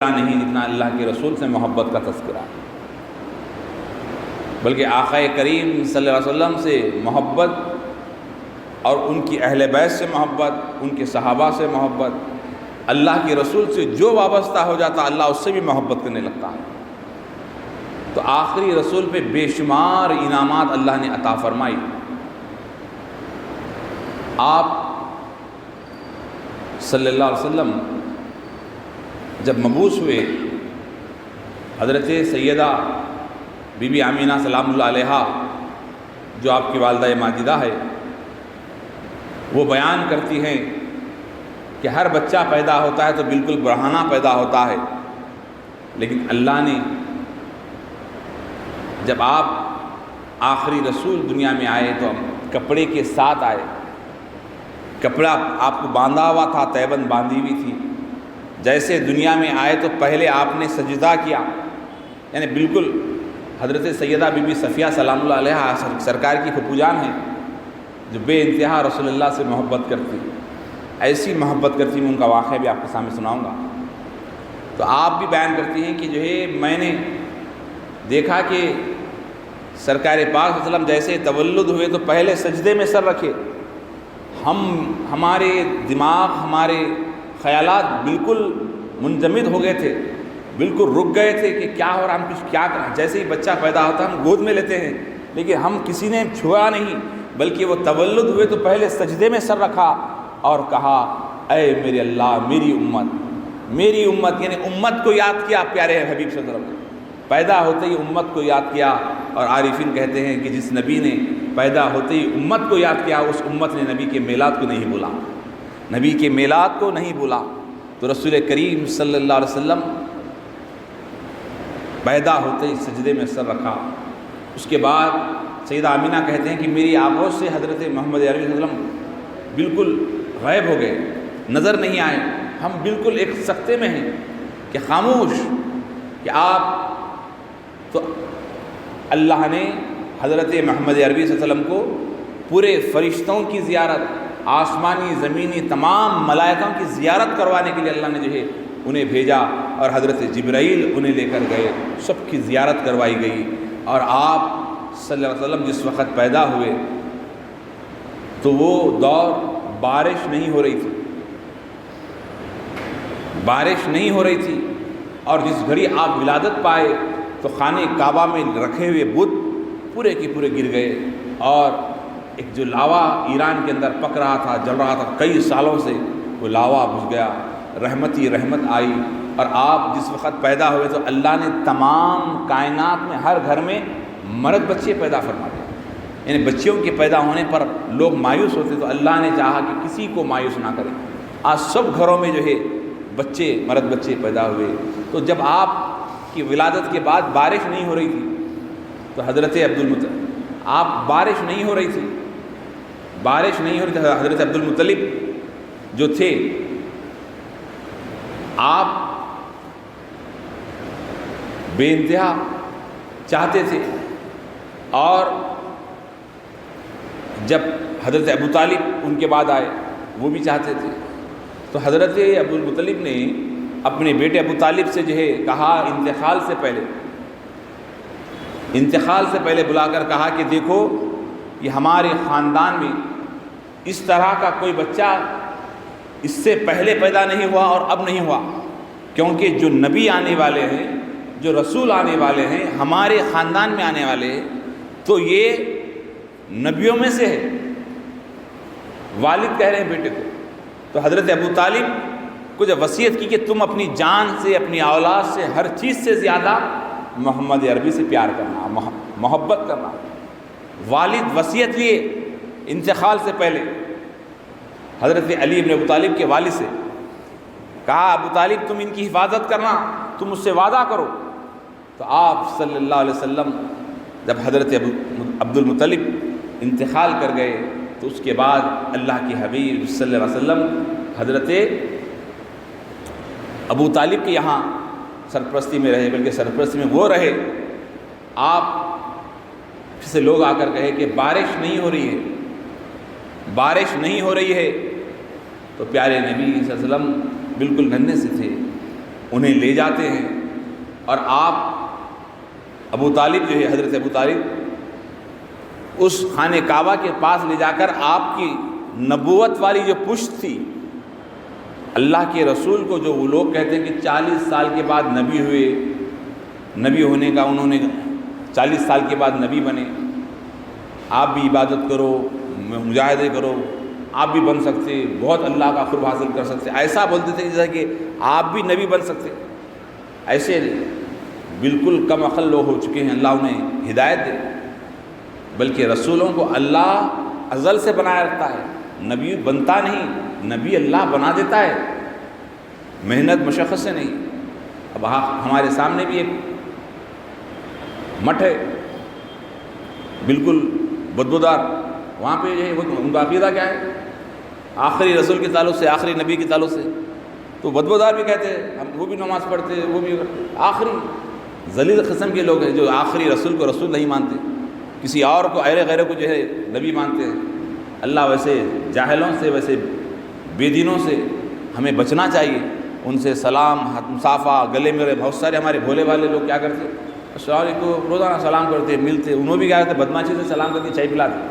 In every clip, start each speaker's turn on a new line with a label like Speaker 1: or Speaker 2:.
Speaker 1: نہیں جتنا اللہ کے رسول سے محبت کا تذکرہ، بلکہ آقا کریم صلی اللہ علیہ وسلم سے محبت اور ان کی اہل بیت سے محبت، ان کے صحابہ سے محبت، اللہ کے رسول سے جو وابستہ ہو جاتا اللہ اس سے بھی محبت کرنے لگتا ہے۔ تو آخری رسول پہ بے شمار انعامات اللہ نے عطا فرمائی۔ آپ صلی اللہ علیہ وسلم جب مبعوث ہوئے، حضرت سیدہ بی بی آمینہ سلام اللہ علیہا جو آپ کی والدہ ماجدہ ہے، وہ بیان کرتی ہیں کہ ہر بچہ پیدا ہوتا ہے تو بالکل برہنہ پیدا ہوتا ہے، لیکن اللہ نے جب آپ آخری رسول دنیا میں آئے تو کپڑے کے ساتھ آئے۔ کپڑا آپ کو باندھا ہوا تھا، تیبند باندھی ہوئی تھی۔ جیسے دنیا میں آئے تو پہلے آپ نے سجدہ کیا، یعنی بالکل حضرت سیدہ بی بی صفیہ سلام اللہ علیہا سرکار کی پھپھو جان ہیں جو بے انتہا رسول اللہ سے محبت کرتی، ایسی محبت کرتی، میں ان کا واقعہ بھی آپ کے سامنے سناؤں گا۔ تو آپ بھی بیان کرتی ہیں کہ جو ہے میں نے دیکھا کہ سرکار پاک صلی اللہ علیہ وسلم جیسے تولد ہوئے تو پہلے سجدے میں سر رکھے، ہمارے دماغ، ہمارے خیالات بالکل منجمد ہو گئے تھے، بالکل رک گئے تھے کہ کیا ہو رہا، ہم کچھ کیا کریں۔ جیسے ہی بچہ پیدا ہوتا ہے ہم گود میں لیتے ہیں، لیکن ہم کسی نے چھوا نہیں، بلکہ وہ تولد ہوئے تو پہلے سجدے میں سر رکھا اور کہا اے میرے اللہ، میری امت، یعنی امت کو یاد کیا پیارے حبیب صلی اللہ علیہ وسلم نے۔ پیدا ہوتے ہی امت کو یاد کیا، اور عارفین کہتے ہیں کہ جس نبی نے پیدا ہوتے ہی امت کو یاد کیا، اس امت نے نبی کے میلاد کو نہیں بولا، نبی کے میلاد کو نہیں بولا۔ تو رسول کریم صلی اللہ علیہ وسلم پیدا ہوتے ہی سجدے میں سر رکھا۔ اس کے بعد سیدہ آمینہ کہتے ہیں کہ میری آنکھوں سے حضرت محمد عربی صلی اللہ علیہ وسلم بالکل غائب ہو گئے، نظر نہیں آئے۔ ہم بالکل ایک سکتے میں ہیں کہ خاموش، کہ آپ تو اللہ نے حضرت محمد عربی صلی اللہ علیہ وسلم کو پورے فرشتوں کی زیارت، آسمانی زمینی تمام ملائکوں کی زیارت کروانے کے لیے اللہ نے جو ہے انہیں بھیجا، اور حضرت جبرائیل انہیں لے کر گئے، سب کی زیارت کروائی گئی۔ اور آپ صلی اللہ علیہ وسلم جس وقت پیدا ہوئے تو وہ دور بارش نہیں ہو رہی تھی، اور جس گھڑی آپ ولادت پائے تو خانہ کعبہ میں رکھے ہوئے بت پورے کے پورے گر گئے، اور ایک جو لاوا ایران کے اندر پک رہا تھا، جل رہا تھا کئی سالوں سے، وہ لاوا بجھ گیا، رحمت آئی۔ اور آپ جس وقت پیدا ہوئے تو اللہ نے تمام کائنات میں ہر گھر میں مرد بچے پیدا فرما دیا، یعنی بچیوں کے پیدا ہونے پر لوگ مایوس ہوتے تو اللہ نے چاہا کہ کسی کو مایوس نہ کرے۔ آج سب گھروں میں جو ہے مرد بچے پیدا ہوئے۔ تو جب آپ کی ولادت کے بعد بارش نہیں ہو رہی تھی تو حضرت حضرت عبد المطلب جو تھے، آپ بے انتہا چاہتے تھے، اور جب حضرت ابو طالب ان کے بعد آئے وہ بھی چاہتے تھے، تو حضرت عبد المطلب نے اپنے بیٹے ابو طالب سے جو ہے کہا، انتقال سے پہلے بلا کر کہا کہ دیکھو یہ ہمارے خاندان میں اس طرح کا کوئی بچہ اس سے پہلے پیدا نہیں ہوا اور اب نہیں ہوا، کیونکہ جو نبی آنے والے ہیں، جو رسول آنے والے ہیں، ہمارے خاندان میں آنے والے ہیں، تو یہ نبیوں میں سے ہے۔ والد کہہ رہے ہیں بیٹے کو، تو حضرت ابو طالب کو جب وصیت کی کہ تم اپنی جان سے، اپنی اولاد سے، ہر چیز سے زیادہ محمد عربی سے پیار کرنا، محبت کرنا، والد وصیت لیے انتقال سے پہلے حضرت علی بن ابو طالب کے والد سے کہا، ابو طالب تم ان کی حفاظت کرنا، تم مجھ سے وعدہ کرو۔ تو آپ صلی اللہ علیہ وسلم جب حضرت عبد المطلب انتقال کر گئے تو اس کے بعد اللہ کے حبیب صلی اللہ علیہ وسلم حضرت ابو طالب کے یہاں سرپرستی میں رہے، بلکہ سرپرستی میں وہ رہے۔ آپ سے لوگ آ کر کہے کہ بارش نہیں ہو رہی ہے، تو پیارے نبی صلی اللہ علیہ وسلم بالکل ننھے سے تھے، انہیں لے جاتے ہیں، اور آپ ابو طالب جو ہے، حضرت ابو طالب اس خانہ کعبہ کے پاس لے جا کر آپ کی نبوت والی جو پشت تھی، اللہ کے رسول کو جو وہ لوگ کہتے ہیں کہ 40 سال کے بعد نبی ہوئے، نبی ہونے کا انہوں نے 40 سال کے بعد نبی بنے، آپ بھی عبادت کرو، مجاہدے کرو، آپ بھی بن سکتے، بہت اللہ کا قرب حاصل کر سکتے، ایسا بولتے تھے جیسا کہ آپ بھی نبی بن سکتے۔ ایسے بالکل کم عقل لوگ ہو چکے ہیں، اللہ انہیں ہدایت دے۔ بلکہ رسولوں کو اللہ ازل سے بنایا رکھتا ہے، نبی بنتا نہیں، نبی اللہ بنا دیتا ہے، محنت مشقت سے نہیں۔ اب ہمارے سامنے بھی ایک مٹھ ہے بالکل بدبودار، وہاں پہ جو ہے ان کا عقیدہ کیا ہے؟ آخری رسول کے تعلق سے، آخری نبی کے تعلق سے، تو بدبودار بھی کہتے ہیں، ہم وہ بھی نماز پڑھتے ہیں، وہ بھی آخری ذلیل قسم کے لوگ ہیں جو آخری رسول کو رسول نہیں مانتے، کسی اور کو غیرے کو جو ہے نبی مانتے ہیں۔ اللہ ویسے جاہلوں سے، ویسے بے دینوں سے ہمیں بچنا چاہیے۔ ان سے سلام، مصافحہ، گلے ملے، بہت سارے ہمارے بھولے والے لوگ کیا کرتے ہیں، السلام علیکم روزانہ سلام کرتے، ملتے، انہوں بھی کیا کرتے، بدماشی سے سلام کر کے چائے پلا دیں۔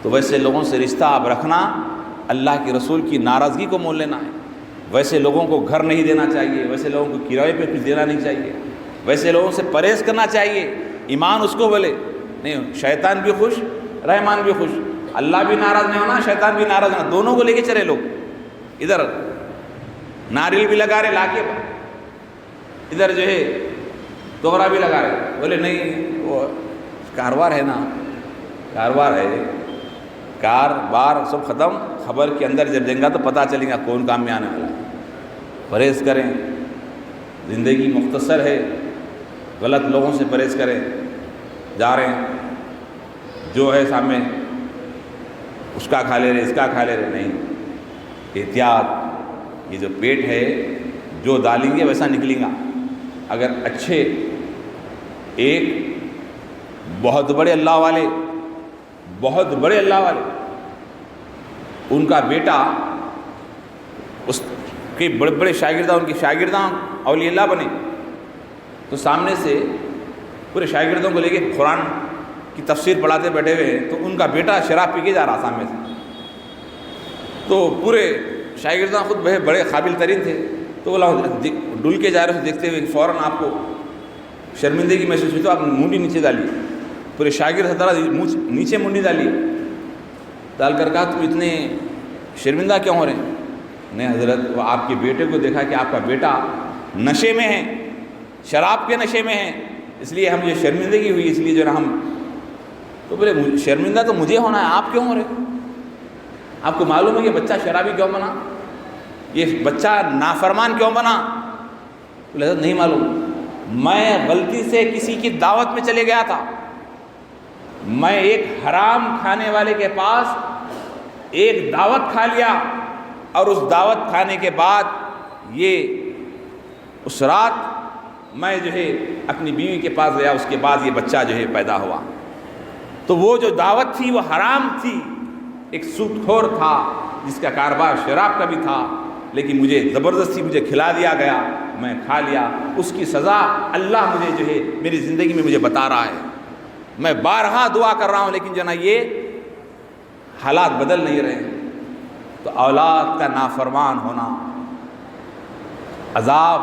Speaker 1: تو ویسے لوگوں سے رشتہ اب رکھنا اللہ کے رسول کی ناراضگی کو مول لینا ہے۔ ویسے لوگوں کو گھر نہیں دینا چاہیے، ویسے لوگوں کو کرائے پہ کچھ دینا نہیں چاہیے، ویسے لوگوں سے پرہیز کرنا چاہیے۔ ایمان اس کو بولے نہیں، شیطان بھی خوش، رحمان بھی خوش، اللہ بھی ناراض نہیں ہونا، شیطان بھی ناراض ہونا، دونوں کو لے کے چلے لوگ۔ ادھر ناریل بھی لگا رہے لا کے، ادھر جو ہے توغرا بھی لگا رہے، بولے نہیں وہ کاروبار ہے نا، کاروبار ہے، کار بار سب ختم، خبر کے اندر جب دیں گا تو پتہ چلے گا کون کام میں آنے والا ہے۔ پرہیز کریں، زندگی مختصر ہے، غلط لوگوں سے پرہیز کریں۔ جا رہے ہیں جو ہے سامنے اس کا کھا لے رہے، اس کا کھا لے رہے، نہیں، احتیاط۔ یہ جو پیٹ ہے جو ڈالیں گے ویسا نکلیں گا۔ اگر اچھے ایک بہت بڑے اللہ والے، بہت بڑے اللہ والے، ان کا بیٹا اس کے بڑے بڑے شاگردہ، ان کے شاگرداں اولیاء اللہ بنے، تو سامنے سے پورے شاگردوں کو لے کے قرآن کی تفسیر پڑھاتے بیٹھے ہوئے ہیں، تو ان کا بیٹا شراب پی کے جا رہا سامنے سے، تو پورے شاگرداں خود بڑے قابل ترین تھے، تو وہ ڈل کے جا رہے سے دیکھتے ہوئے فوراً آپ کو شرمندگی محسوس ہوئی تو آپ منڈی نیچے ڈالیے، پورے شاگرد حضرات نیچے منڈی ڈالیے، ڈال کر کہا تم اتنے شرمندہ کیوں ہو رہے ہیں؟ نہیں حضرت، وہ آپ کے بیٹے کو دیکھا کہ آپ کا بیٹا نشے میں ہے، شراب کے نشے میں ہے، اس لیے ہم یہ شرمندگی ہوئی، اس لیے جو نا ہم، تو بولے شرمندہ تو مجھے ہونا ہے، آپ کیوں ہو رہے؟ آپ کو معلوم ہے کہ بچہ شرابی کیوں بنا، یہ بچہ نافرمان کیوں بنا؟ بولے حضرت نہیں معلوم، میں غلطی سے کسی کی دعوت میں چلے گیا تھا، میں ایک حرام کھانے والے کے پاس ایک دعوت کھا لیا، اور اس دعوت کھانے کے بعد اس رات میں جو ہے اپنی بیوی کے پاس گیا، اس کے بعد یہ بچہ جو ہے پیدا ہوا۔ تو وہ جو دعوت تھی وہ حرام تھی، ایک سود خور تھا جس کا کاروبار شراب کا بھی تھا، لیکن مجھے زبردستی مجھے کھلا دیا گیا، میں کھا لیا، اس کی سزا اللہ مجھے جو ہے میری زندگی میں مجھے بتا رہا ہے۔ میں بارہا دعا کر رہا ہوں لیکن جو نا یہ حالات بدل نہیں رہے۔ تو اولاد کا نافرمان ہونا، عذاب،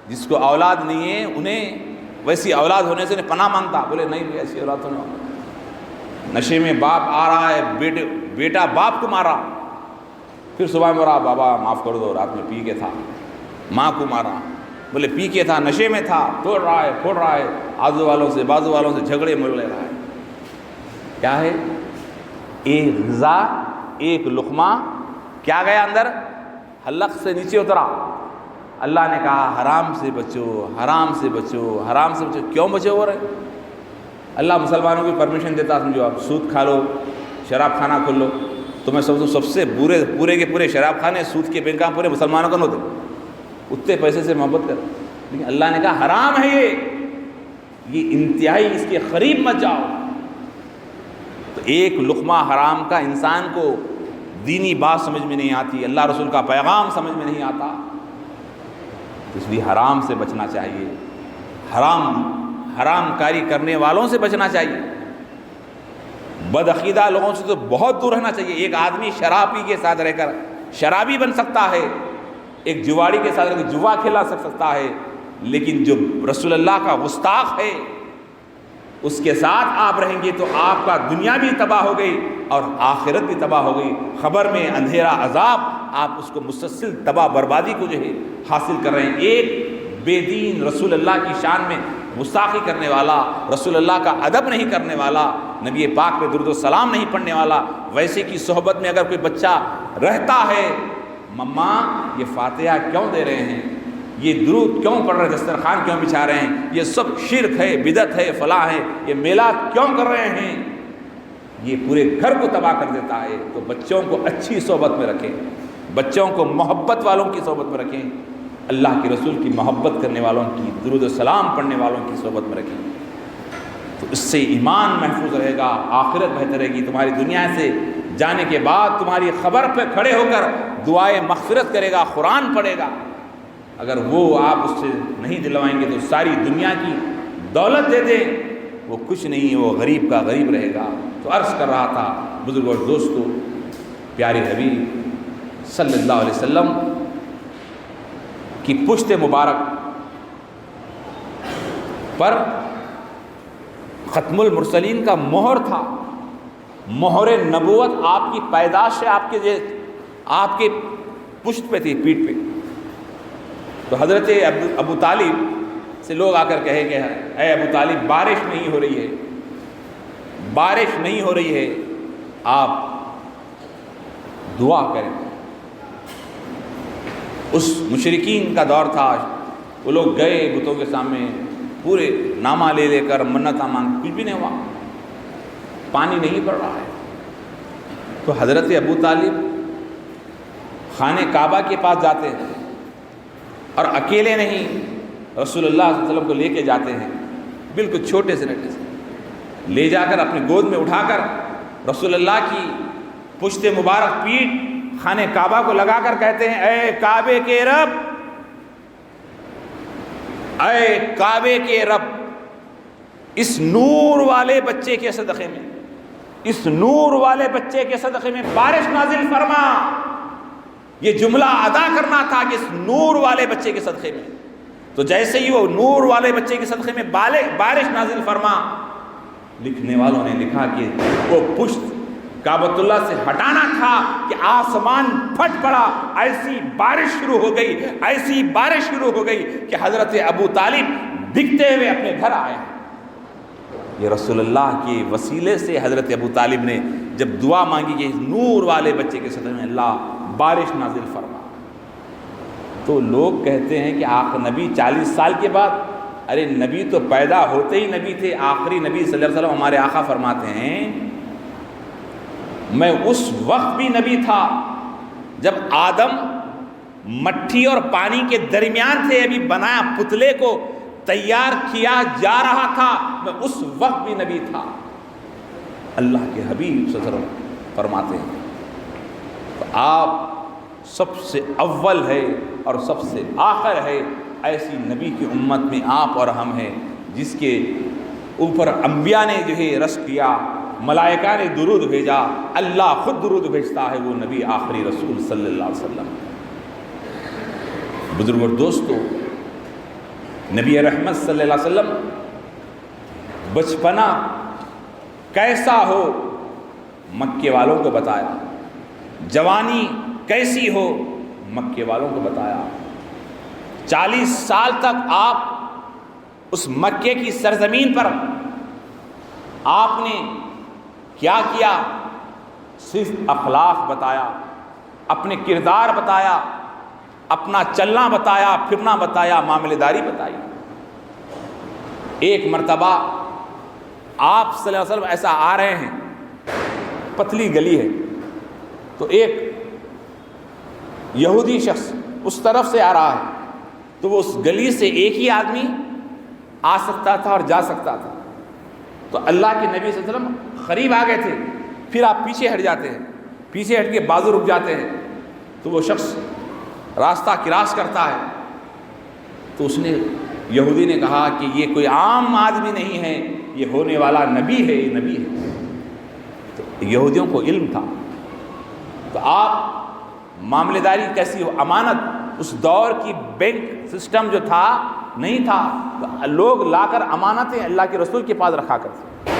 Speaker 1: جس کو اولاد نہیں ہے انہیں ویسی اولاد ہونے سے انہیں پناہ مانگتا، بولے نہیں ایسی اولاد تو نہیں۔ نشے میں باپ آ رہا ہے، بیٹا باپ کو مارا، پھر صبح میں رہا بابا معاف کر دو رات میں پی کے تھا، ماں کو مارا، بولے پی کے تھا، نشے میں تھا، توڑ رہا ہے، پھوڑ رہا ہے، آزو والوں سے بازو والوں سے جھگڑے مل لے رہا ہے۔ کیا ہے؟ ایک غذا، ایک لقمہ کیا گیا اندر، حلق سے نیچے اترا۔ اللہ نے کہا حرام سے بچو، حرام سے بچو، حرام سے بچو۔ کیوں بچے ہو رہے؟ اللہ مسلمانوں کی پرمیشن دیتا، سمجھو آپ سود کھا لو، شراب کھانا کھول لو، تو میں سمجھوں سب سے پورے کے پورے شراب کھانے، سود کے بینکاں پورے مسلمانوں کو نہ دے، اتنے پیسے سے محبت کر، لیکن اللہ نے کہا حرام ہے یہ انتہائی، اس کے قریب مت جاؤ۔ تو ایک لقمہ حرام کا انسان کو دینی بات سمجھ میں نہیں آتی، اللہ رسول کا پیغام سمجھ میں نہیں آتا، اس لیے حرام سے بچنا چاہیے، حرام کاری کرنے والوں سے بچنا چاہیے، بدعقیدہ لوگوں سے تو بہت دور رہنا چاہیے۔ ایک آدمی شرابی کے ساتھ رہ کر شرابی بن سکتا ہے، ایک جواڑی کے ساتھ رہ کر جوا کھیلا سکتا ہے، لیکن جو رسول اللہ کا گستاخ ہے اس کے ساتھ آپ رہیں گے تو آپ کا دنیا بھی تباہ ہو گئی اور آخرت بھی تباہ ہو گئی۔ خبر میں اندھیرا عذاب، آپ اس کو مسلسل تباہ بربادی کو جو ہے حاصل کر رہے ہیں۔ ایک بے دین رسول اللہ کی شان میں گستاخی کرنے والا، رسول اللہ کا ادب نہیں کرنے والا، نبی پاک پہ درود و سلام نہیں پڑھنے والا، ویسے کی صحبت میں اگر کوئی بچہ رہتا ہے، مما یہ فاتحہ کیوں دے رہے ہیں، یہ درود کیوں پڑھ رہے ہیں، دسترخوان کیوں بچھا رہے ہیں، یہ سب شرک ہے، بدعت ہے، فلاں ہے، یہ میلاد کیوں کر رہے ہیں، یہ پورے گھر کو تباہ کر دیتا ہے۔ تو بچوں کو اچھی صحبت میں رکھیں، بچوں کو محبت والوں کی صحبت میں رکھیں، اللہ کے رسول کی محبت کرنے والوں کی، درود و سلام پڑھنے والوں کی صحبت میں رکھیں، تو اس سے ایمان محفوظ رہے گا، آخرت بہتر رہے گی، تمہاری دنیا سے جانے کے بعد تمہاری خبر پہ کھڑے ہو کر دعائے مغفرت کرے گا، قرآن پڑھے گا۔ اگر وہ آپ اس سے نہیں دلوائیں گے تو ساری دنیا کی دولت دے دیں، وہ کچھ نہیں ہے، وہ غریب کا غریب رہے گا۔ تو عرض کر رہا تھا بزرگوں اور دوستو، پیارے حبیب صلی اللہ علیہ وسلم کی پشت مبارک پر ختم المرسلین کا مہر تھا، مہر نبوت آپ کی پیدائش سے آپ کے پشت پہ تھی، پیٹھ پہ۔ تو حضرت ابو طالب سے لوگ آ کر کہے کہ اے ابو طالب، بارش نہیں ہو رہی ہے، بارش نہیں ہو رہی ہے، آپ دعا کریں۔ اس مشرکین کا دور تھا، وہ لوگ گئے بتوں کے سامنے، پورے نامہ لے لے کر منتیں مانگ، کچھ بھی نہیں ہوا، پانی نہیں پڑ رہا ہے۔ تو حضرت ابو طالب خانہ کعبہ کے پاس جاتے ہیں، اور اکیلے نہیں، رسول اللہ صلی اللہ علیہ وسلم کو لے کے جاتے ہیں، بالکل چھوٹے سے لڑکے سے لے جا کر اپنی گود میں اٹھا کر رسول اللہ کی پشت مبارک پیٹھ خانہ کعبہ کو لگا کر کہتے ہیں، اے کعبے کے رب، اے کعبے کے رب، اس نور والے بچے کے صدقے میں، اس نور والے بچے کے صدقے میں بارش نازل فرما۔ یہ جملہ ادا کرنا تھا کہ اس نور والے بچے کے صدقے میں۔ تو جیسے ہی وہ نور والے بچے کے صدقے میں بارش نازل فرما، لکھنے والوں نے لکھا کہ وہ پشت کعبۃ اللہ سے ہٹانا تھا کہ آسمان پھٹ پڑا، ایسی بارش شروع ہو گئی، ایسی بارش شروع ہو گئی کہ حضرت ابو طالب بھگتے ہوئے اپنے گھر آئے۔ یہ رسول اللہ کے وسیلے سے حضرت ابو طالب نے جب دعا مانگی کہ نور والے بچے کے صدقے میں اللہ بارش نازل فرما، تو لوگ کہتے ہیں کہ آخر نبی 40 سال کے بعد، ارے نبی تو پیدا ہوتے ہی نبی تھے، آخری نبی صلی اللہ علیہ وسلم ہمارے آقا فرماتے ہیں میں اس وقت بھی نبی تھا جب آدم مٹی اور پانی کے درمیان تھے، ابھی بنایا پتلے کو تیار کیا جا رہا تھا، میں اس وقت بھی نبی تھا۔ اللہ کے حبیب صلی اللہ علیہ وسلم فرماتے ہیں تو آپ سب سے اول ہے اور سب سے آخر ہے، ایسی نبی کی امت میں آپ اور ہم ہیں جس کے اوپر انبیاء نے جو ہے رشک کیا، ملائکہ نے درود بھیجا، اللہ خود درود بھیجتا ہے، وہ نبی آخری رسول صلی اللہ علیہ وسلم۔ بزرگ اور دوستو، نبی رحمت صلی اللہ علیہ وسلم بچپنا کیسا ہو مکے والوں کو بتایا، جوانی کیسی ہو مکے والوں کو بتایا۔ 40 سال تک آپ اس مکے کی سرزمین پر آپ نے کیا کیا؟ صرف اخلاق بتایا، اپنے کردار بتایا، اپنا چلنا بتایا، پھرنا بتایا، معاملے داری بتائی۔ ایک مرتبہ آپ صلی اللہ علیہ وسلم ایسا آ رہے ہیں، پتلی گلی ہے، تو ایک یہودی شخص اس طرف سے آ رہا ہے، تو وہ اس گلی سے ایک ہی آدمی آ سکتا تھا اور جا سکتا تھا۔ تو اللہ کے نبی صلی اللہ علیہ وسلم قریب آ گئے تھے، پھر آپ پیچھے ہٹ جاتے ہیں، پیچھے ہٹ کے بازو رک جاتے ہیں، تو وہ شخص راستہ کراس کرتا ہے، تو اس نے یہودی نے کہا کہ یہ کوئی عام آدمی نہیں ہے، یہ ہونے والا نبی ہے، یہ نبی ہے۔ تو یہودیوں کو علم تھا۔ تو آپ معاملے داری کیسی ہو، امانت، اس دور کی بینک سسٹم جو تھا نہیں تھا، تو لوگ لا کر امانتیں اللہ کے رسول کے پاس رکھا کرتے۔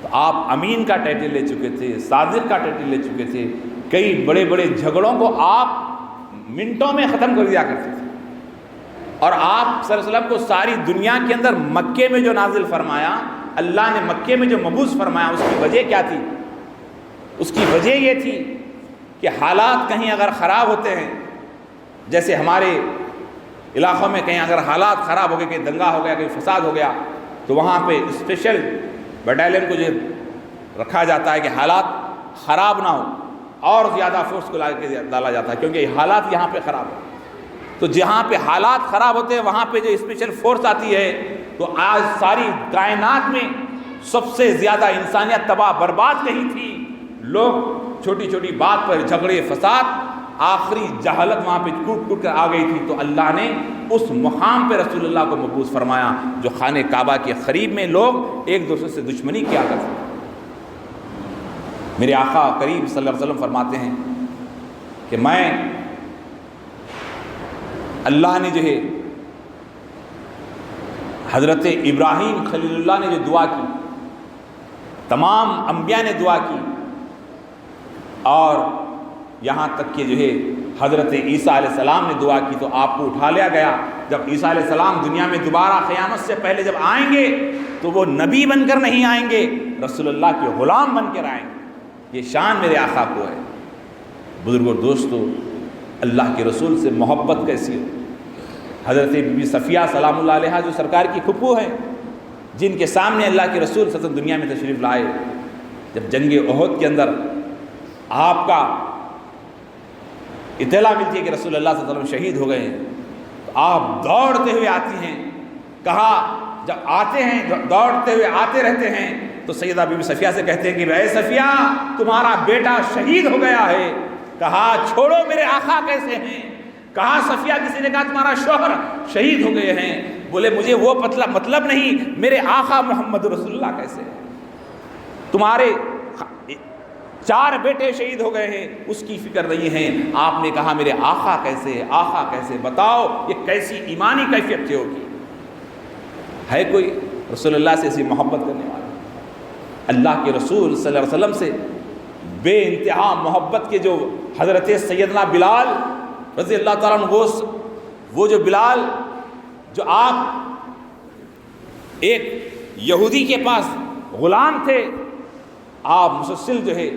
Speaker 1: تو آپ امین کا ٹائٹل لے چکے تھے، صادق کا ٹائٹل لے چکے تھے، کئی بڑے بڑے جھگڑوں کو آپ منٹوں میں ختم کر دیا کرتے تھے۔ اور آپ صلی اللہ علیہ وسلم کو ساری دنیا کے اندر مکے میں جو نازل فرمایا، اللہ نے مکے میں جو مبعوث فرمایا، اس کی وجہ کیا تھی؟ اس کی وجہ یہ تھی کہ حالات کہیں اگر خراب ہوتے ہیں، جیسے ہمارے علاقوں میں کہیں اگر حالات خراب ہو گئے، کہیں دنگا ہو گیا، کہیں فساد ہو گیا، تو وہاں پہ اسپیشل بٹالین کو جو رکھا جاتا ہے کہ حالات خراب نہ ہو، اور زیادہ فورس کو لا کے ڈالا جاتا ہے کیونکہ حالات یہاں پہ خراب ہیں۔ تو جہاں پہ حالات خراب ہوتے ہیں وہاں پہ جو اسپیشل فورس آتی ہے، تو آج ساری کائنات میں سب سے زیادہ انسانیت تباہ برباد کہیں تھی، لوگ چھوٹی چھوٹی بات پر جھگڑے فساد، آخری جہالت وہاں پہ ٹوٹ ٹوٹ کر آ گئی تھی، تو اللہ نے اس مقام پہ رسول اللہ کو مبعوث فرمایا جو خانہ کعبہ کے قریب میں لوگ ایک دوسرے سے دشمنی کیا کرتے تھے۔ میرے آقا کریم صلی اللہ علیہ وسلم فرماتے ہیں کہ میں اللہ نے جو ہے حضرت ابراہیم خلیل اللہ نے جو دعا کی، تمام انبیاء نے دعا کی، اور یہاں تک کہ جو ہے حضرت عیسیٰ علیہ السلام نے دعا کی، تو آپ کو اٹھا لیا گیا۔ جب عیسیٰ علیہ السلام دنیا میں دوبارہ قیامت سے پہلے جب آئیں گے تو وہ نبی بن کر نہیں آئیں گے، رسول اللہ کے غلام بن کر آئیں گے۔ یہ شان میرے آقا کو ہے۔ بزرگوں دوستو، اللہ کے رسول سے محبت کیسی ہو۔ حضرت بی بی صفیہ سلام اللہ علیہا جو سرکار کی پھپھو ہیں، جن کے سامنے اللہ کے رسول صلی اللہ علیہ وسلم دنیا میں تشریف لائے، جب جنگ احد کے اندر آپ کا اطلاع ملتی ہے کہ رسول اللہ صلی اللہ علیہ وسلم شہید ہو گئے ہیں، تو آپ دوڑتے ہوئے آتی ہیں۔ کہا جب آتے ہیں دوڑتے ہوئے آتے رہتے ہیں تو سیدہ بی بی صفیہ سے کہتے ہیں کہ اے صفیہ، تمہارا بیٹا شہید ہو گیا ہے۔ کہا چھوڑو، میرے آقا کیسے ہیں؟ کہا صفیہ، کسی نے کہا تمہارا شوہر شہید ہو گئے ہیں۔ بولے مجھے وہ مطلب نہیں، میرے آقا محمد رسول اللہ کیسے ہیں؟ تمہارے 4 بیٹے شہید ہو گئے ہیں، اس کی فکر نہیں ہے۔ آپ نے کہا میرے آقا کیسے، آقا کیسے؟ بتاؤ یہ کیسی ایمانی کیفیت سے ہوگی؟ ہے کوئی رسول اللہ سے ایسی محبت کرنے والا؟ اللہ کے رسول صلی اللہ علیہ وسلم سے بے انتہا محبت کے جو حضرت سیدنا بلال رضی اللہ تعالیٰ عنہ، وہ جو بلال جو آپ ایک یہودی کے پاس غلام تھے، آپ مسلسل جو ہے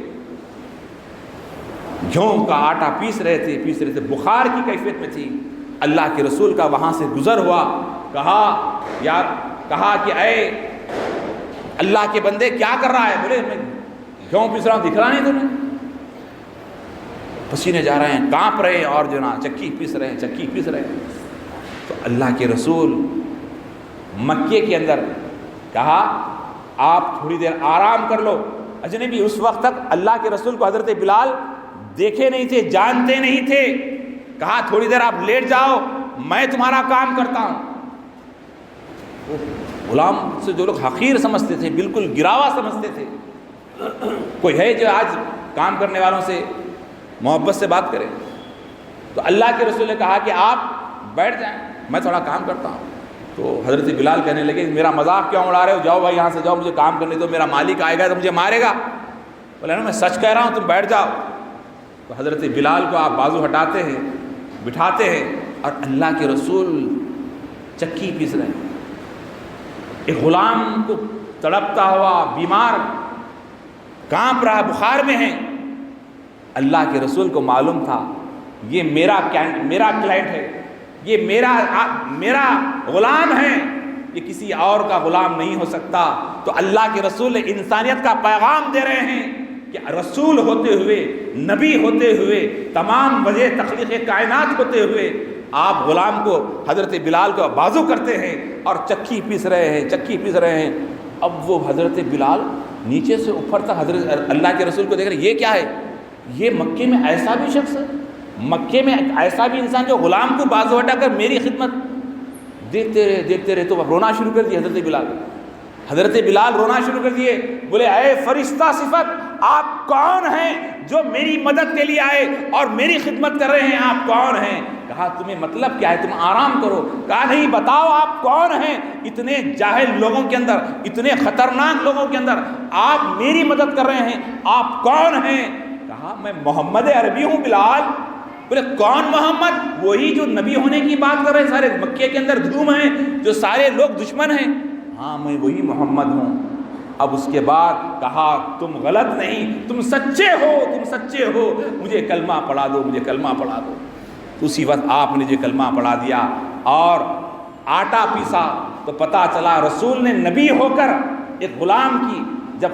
Speaker 1: گیہوں کا آٹا پیس رہے تھے، بخار کی کیفیت میں تھی۔ اللہ کے رسول کا وہاں سے گزر ہوا، کہا کہ اے اللہ کے بندے کیا کر رہا ہے؟ بولے میں گیہوں پیس رہا ہوں، دکھ رہا نہیں تمہیں؟ پسینے جا رہے ہیں، کانپ رہے ہیں، اور جو نا چکی پیس رہے ہیں۔ تو اللہ کے رسول مکے کے اندر کہا آپ تھوڑی دیر آرام کر لو۔ اجنبی اس وقت تک اللہ کے رسول کو حضرت بلال دیکھے نہیں تھے، جانتے نہیں تھے۔ کہا تھوڑی دیر آپ لیٹ جاؤ، میں تمہارا کام کرتا ہوں۔ غلام سے جو لوگ حقیر سمجھتے تھے، بالکل گراوا سمجھتے تھے، کوئی ہے جو آج کام کرنے والوں سے محبت سے بات کرے؟ تو اللہ کے رسول نے کہا کہ آپ بیٹھ جائیں، میں تھوڑا کام کرتا ہوں۔ تو حضرت بلال کہنے لگے میرا مذاق کیوں اڑا رہے ہو؟ جاؤ بھائی یہاں سے جاؤ، مجھے کام کرنے دو، میرا مالک آئے گا تو مجھے مارے گا۔ بولے نا میں سچ کہہ رہا ہوں، تم بیٹھ جاؤ۔ تو حضرت بلال کو آپ بازو ہٹاتے ہیں، بٹھاتے ہیں، اور اللہ کے رسول چکی پیس رہے ہیں۔ ایک غلام کو تڑپتا ہوا، بیمار، کانپ رہا، بخار میں ہے۔ اللہ کے رسول کو معلوم تھا یہ میرا کلائنٹ ہے، یہ میرا غلام ہے، یہ کسی اور کا غلام نہیں ہو سکتا۔ تو اللہ کے رسول انسانیت کا پیغام دے رہے ہیں کہ رسول ہوتے ہوئے، نبی ہوتے ہوئے، تمام وجہ تخلیق کائنات ہوتے ہوئے آپ غلام کو، حضرت بلال کو بازو کرتے ہیں اور چکی پیس رہے ہیں۔ اب وہ حضرت بلال نیچے سے اوپر تک حضرت اللہ کے رسول کو دیکھ رہے ہیں، یہ کیا ہے؟ یہ مکے میں ایسا بھی شخص ہے، مکے میں ایسا بھی انسان جو غلام کو بازو ہٹا کر میری خدمت دیکھتے رہے تو اب رونا شروع کر دیا حضرت بلال رونا شروع کر دیے. بولے اے فرشتہ صفت، آپ کون ہیں جو میری مدد کے لیے آئے اور میری خدمت کر رہے ہیں؟ آپ کون ہیں؟ کہا تمہیں مطلب کیا ہے، تم آرام کرو. کہا نہیں، بتاؤ آپ کون ہیں؟ اتنے جاہل لوگوں کے اندر، اتنے خطرناک لوگوں کے اندر آپ میری مدد کر رہے ہیں، آپ کون ہیں؟ کہا میں محمد عربی ہوں بلال. بولے کون محمد؟ وہی جو نبی ہونے کی بات کر رہے ہیں، سارے مکے کے اندر دھوم ہیں، جو سارے لوگ دشمن ہیں. ہاں میں وہی محمد ہوں. اب اس کے بعد کہا تم غلط نہیں، تم سچے ہو، مجھے کلمہ پڑھا دو. تو اسی وقت آپ نے جو کلمہ پڑھا دیا اور آٹا پیسا تو پتہ چلا رسول نے نبی ہو کر ایک غلام کی جب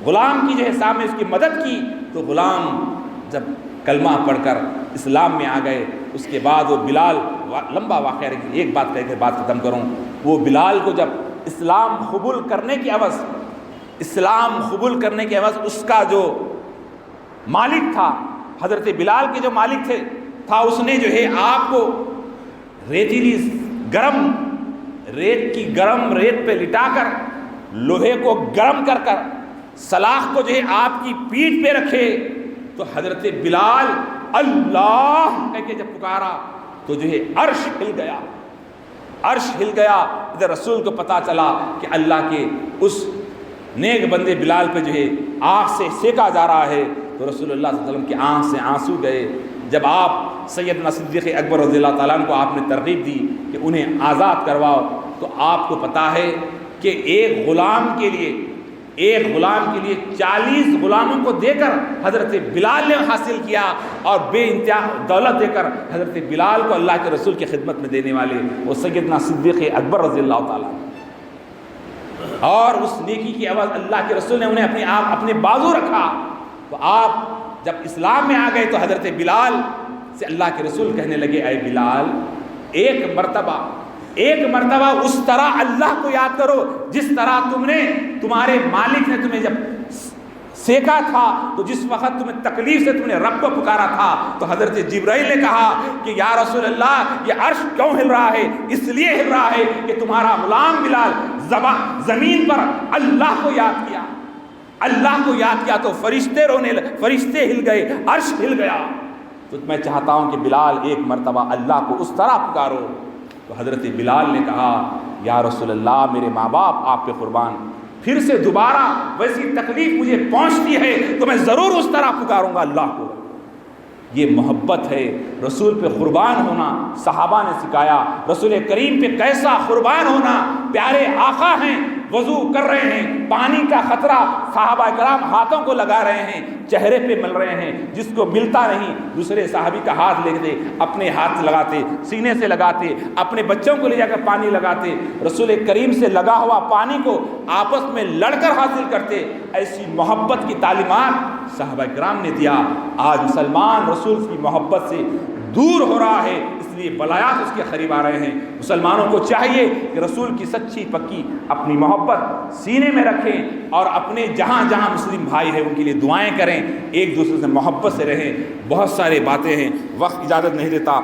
Speaker 1: غلام کی جو ہے سامنے اس کی مدد کی، تو غلام جب کلمہ پڑھ کر اسلام میں آ گئے. اس کے بعد وہ بلال، لمبا واقعہ ہے، ایک بات کہہ کے بات ختم کروں. وہ بلال کو جب اسلام قبول کرنے کے عوض اس کا جو مالک تھا، حضرت بلال کے جو مالک تھا اس نے جو ہے آپ کو گرم ریت پہ لٹا کر، لوہے کو گرم کر سلاخ کو جو ہے آپ کی پیٹھ پہ رکھے. تو حضرت بلال اللہ کہہ کے جب پکارا تو جو ہے عرش ہل گیا. ادھر رسول کو پتا چلا کہ اللہ کے اس نیک بندے بلال پہ جو ہے آگ سے سیکا جا رہا ہے. تو رسول اللہ صلی اللہ علیہ وسلم کی آنکھ سے آنسو گئے. جب آپ سیدنا صدیق اکبر رضی اللہ تعالیٰ عنہ کو آپ نے ترغیب دی کہ انہیں آزاد کرواؤ، تو آپ کو پتا ہے کہ ایک غلام کے لیے 40 غلاموں کو دے کر حضرت بلال نے حاصل کیا، اور بے انتہا دولت دے کر حضرت بلال کو اللہ کے رسول کی خدمت میں دینے والے وہ سیدنا صدیق اکبر رضی اللہ تعالیٰ. اور اس نیکی کی عوض اللہ کے رسول نے انہیں اپنے بازو رکھا. تو آپ جب اسلام میں آ گئے تو حضرت بلال سے اللہ کے رسول کہنے لگے اے بلال، ایک مرتبہ اس طرح اللہ کو یاد کرو جس طرح تمہارے مالک نے تمہیں جب سیکا تھا، تو جس وقت تمہیں تکلیف سے تم نے رب کو پکارا تھا. تو حضرت جبرائیل نے کہا کہ یا رسول اللہ، یہ عرش کیوں ہل رہا ہے؟ اس لیے ہل رہا ہے کہ تمہارا غلام بلال زمین پر اللہ کو یاد کیا تو فرشتے ہل گئے، عرش ہل گیا. تو میں چاہتا ہوں کہ بلال ایک مرتبہ اللہ کو اس طرح پکارو. تو حضرت بلال نے کہا یا رسول اللہ، میرے ماں باپ آپ پہ قربان، پھر سے دوبارہ ویسی تکلیف مجھے پہنچتی ہے تو میں ضرور اس طرح پکاروں گا اللہ کو. یہ محبت ہے، رسول پہ قربان ہونا صحابہ نے سکھایا. رسول کریم پہ کیسا قربان ہونا. پیارے آقا ہیں، وضو کر رہے ہیں، پانی کا خطرہ صحابہ کرام ہاتھوں کو لگا رہے ہیں، چہرے پہ مل رہے ہیں، جس کو ملتا نہیں دوسرے صحابی کا ہاتھ لیتے، اپنے ہاتھ لگاتے، سینے سے لگاتے، اپنے بچوں کو لے جا کر پانی لگاتے، رسول کریم سے لگا ہوا پانی کو آپس میں لڑ کر حاصل کرتے. ایسی محبت کی تعلیمات صحابہ کرام نے دیا. آج مسلمان رسول کی محبت سے دور ہو رہا ہے، اس لیے بلایات اس کے قریب آ رہے ہیں. مسلمانوں کو چاہیے کہ رسول کی سچی پکی اپنی محبت سینے میں رکھیں، اور اپنے جہاں جہاں مسلم بھائی ہیں ان کے لیے دعائیں کریں، ایک دوسرے سے محبت سے رہیں. بہت سارے باتیں ہیں، وقت اجازت نہیں دیتا.